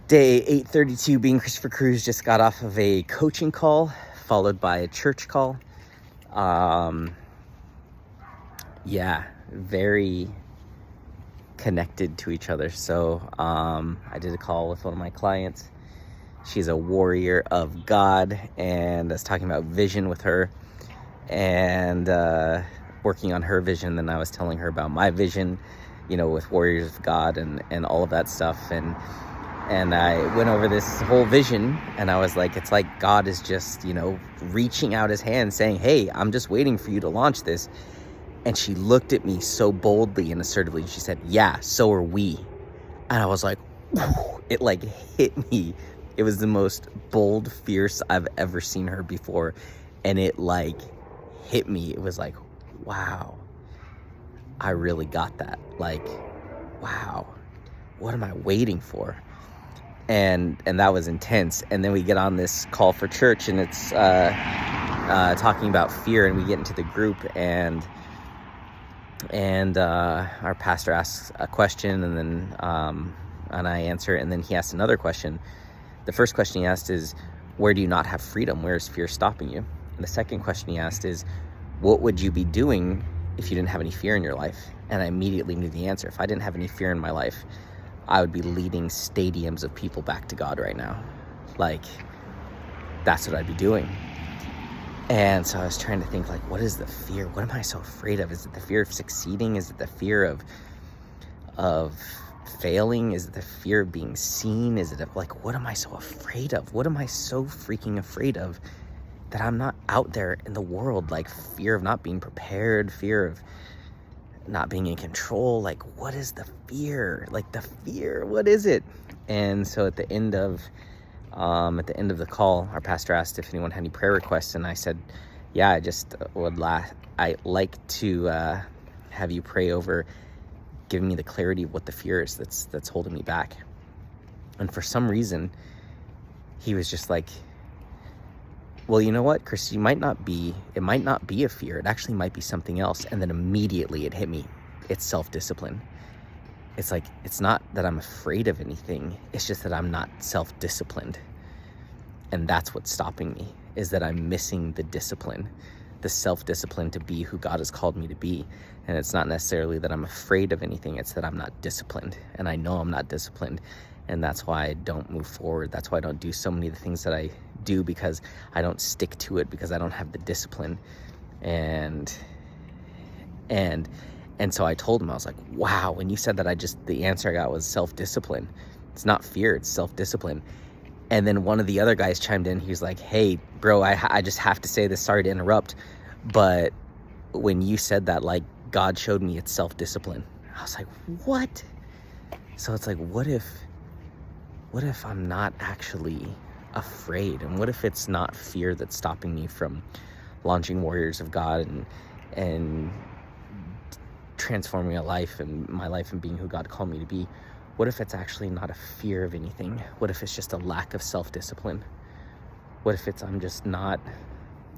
Day 832, being Christopher Cruz, just got off of a coaching call, followed by a church call. Yeah, very connected to each other. So I did a call with one of my clients. She's a warrior of God, and I was talking about vision with her and working on her vision. Then I was telling her about my vision, with Warriors of God and all of that stuff. And I went over this whole vision, and I was like, it's like God is just, reaching out his hand saying, hey, I'm just waiting for you to launch this. And she looked at me so boldly and assertively. She said, yeah, so are we. And I was like, whew, it like hit me. It was the most bold, fierce I've ever seen her before. And it like hit me. It was like, wow, I really got that. Like, wow, what am I waiting for? And that was intense. And then we get on this call for church, and it's talking about fear, and we get into the group, and our pastor asks a question, and then and I answer, and then he asks another question. The first question he asked is, where do you not have freedom? Where is fear stopping you? And the second question he asked is, what would you be doing if you didn't have any fear in your life? And I immediately knew the answer. If I didn't have any fear in my life, I would be leading stadiums of people back to God right now. Like, that's what I'd be doing. And so I was trying to think, like, what is the fear? What am I so afraid of? Is it the fear of succeeding? Is it the fear of failing? Is it the fear of being seen? Is it like, what am I so afraid of? What am I so freaking afraid of that I'm not out there in the world? Like, fear of not being prepared, fear of not being in control. Like, what is the fear? Like, the fear, what is it? And so at the end of the call, our pastor asked if anyone had any prayer requests, and I said, yeah, I just I like to have you pray over giving me the clarity of what the fear is that's holding me back. And for some reason, he was just like, well, you know what, Chris, it might not be a fear. It actually might be something else. And then immediately it hit me. It's self-discipline. It's like, it's not that I'm afraid of anything. It's just that I'm not self-disciplined. And that's what's stopping me, is that I'm missing the discipline, the self-discipline to be who God has called me to be. And it's not necessarily that I'm afraid of anything. It's that I'm not disciplined. And I know I'm not disciplined. And that's why I don't move forward. That's why I don't do so many of the things that I do, because I don't stick to it, because I don't have the discipline. And so I told him, I was like, wow, when you said that, the answer I got was self-discipline. It's not fear, it's self-discipline. And then one of the other guys chimed in. He was like, hey, bro, I just have to say this, sorry to interrupt, but when you said that, like, God showed me it's self-discipline. I was like, what? So it's like, what if I'm not actually afraid? And what if it's not fear that's stopping me from launching Warriors of God and transforming my life and being who God called me to be? What if it's actually not a fear of anything? What if it's just a lack of self-discipline? What if I'm just not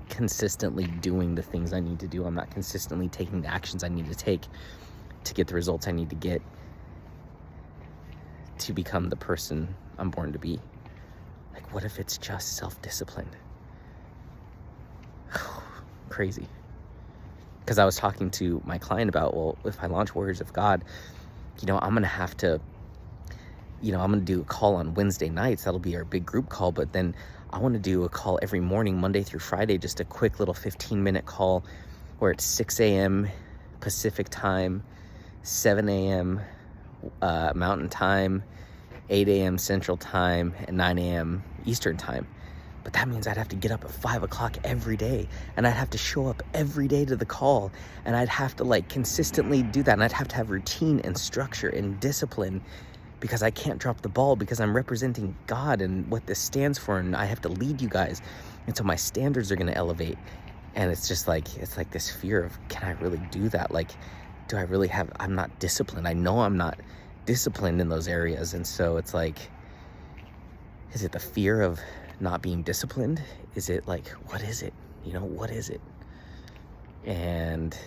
consistently doing the things I need to do? I'm not consistently taking the actions I need to take to get the results I need to get to become the person I'm born to be? Like, what if it's just self-discipline? Crazy. Because I was talking to my client about, well, if I launch Warriors of God, I'm going to have to, I'm going to do a call on Wednesday nights. That'll be our big group call. But then I want to do a call every morning, Monday through Friday, just a quick little 15-minute call where it's 6 a.m. Pacific time, 7 a.m. Mountain time, 8 a.m. Central time, and 9 a.m. Eastern time. But that means I'd have to get up at 5 o'clock every day, and I'd have to show up every day to the call, and I'd have to consistently do that, and I'd have to have routine and structure and discipline, because I can't drop the ball, because I'm representing God and what this stands for, and I have to lead you guys, and so my standards are going to elevate. And it's just it's like this fear of, can I really do that? Like, do I really I'm not disciplined. I know I'm not disciplined in those areas. And so it's like, is it the fear of not being disciplined? Is it what is it? What is it? And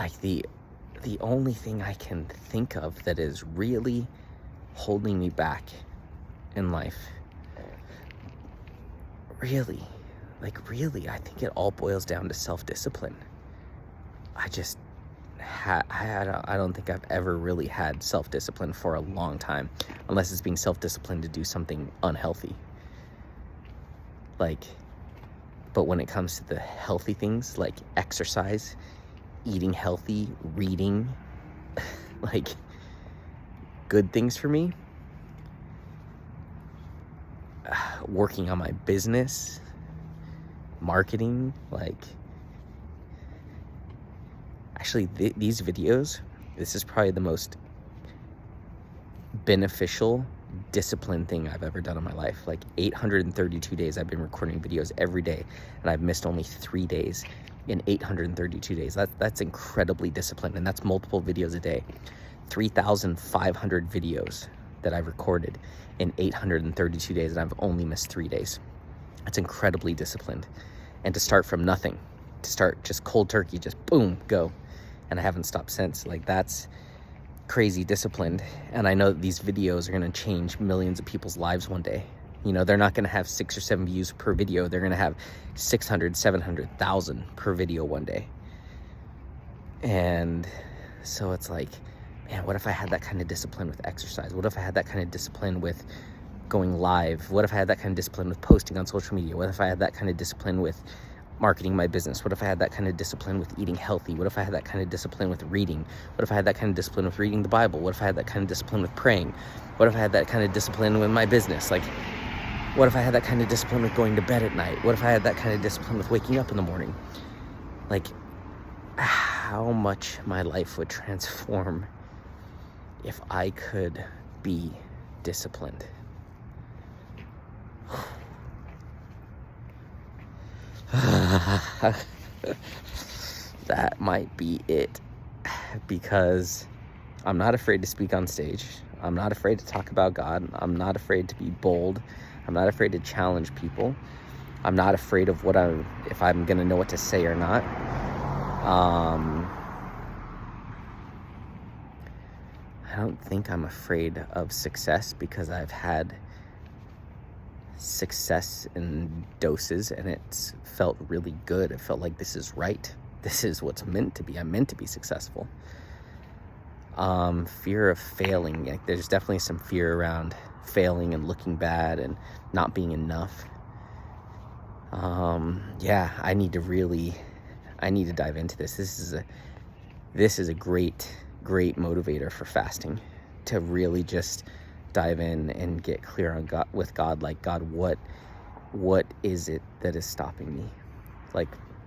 the only thing I can think of that is really holding me back in life? Really, I think it all boils down to self-discipline. I don't think I've ever really had self-discipline for a long time, unless it's being self-disciplined to do something unhealthy. But when it comes to the healthy things like exercise, eating healthy, reading, like good things for me, working on my business, marketing, actually these videos, this is probably the most beneficial discipline thing I've ever done in my life. 832 days I've been recording videos every day, and I've missed only 3 days in 832 days. That's incredibly disciplined, and that's multiple videos a day. 3,500 videos that I've recorded in 832 days, and I've only missed 3 days. That's incredibly disciplined. And to start from nothing, to start just cold turkey, just boom, go. And I haven't stopped since. That's crazy disciplined. And I know that these videos are going to change millions of people's lives one day. They're not going to have 6 or 7 views per video. They're going to have 600, 700,000 per video one day. And so it's like, man, what if I had that kind of discipline with exercise? What if I had that kind of discipline with going live? What if I had that kind of discipline with posting on social media? What if I had that kind of discipline with marketing my business? What if I had that kind of discipline with eating healthy? What if I had that kind of discipline with reading? What if I had that kind of discipline with reading the Bible? What if I had that kind of discipline with praying? What if I had that kind of discipline with my business? What if I had that kind of discipline with going to bed at night? What if I had that kind of discipline with waking up in the morning? How much my life would transform if I could be disciplined. That might be it, because I'm not afraid to speak on stage. I'm not afraid to talk about God. I'm not afraid to be bold. I'm not afraid to challenge people. I'm not afraid of if I'm gonna know what to say or not. I don't think I'm afraid of success, because I've had success in doses and it's felt really good. It felt like this is right. This is what's meant to be. I'm meant to be successful. Fear of failing. There's definitely some fear around failing and looking bad and not being enough. I need to dive into this. This is a great motivator for fasting, to really just dive in and get clear on God, with God. God, what is it that is stopping me?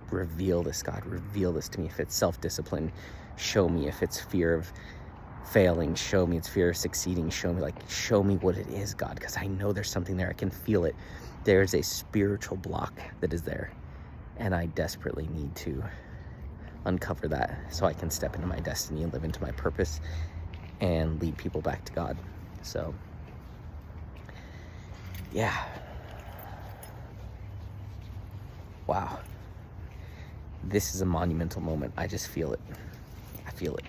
Reveal this, God. Reveal this to me. If it's self-discipline, show me. If it's fear of failing, show me. It's fear of succeeding, show me. Show me what it is, God, because I know there's something there. I can feel it. There's a spiritual block that is there, and I desperately need to uncover that so I can step into my destiny and live into my purpose and lead people back to God. So, yeah. Wow. This is a monumental moment. I just feel it. I feel it.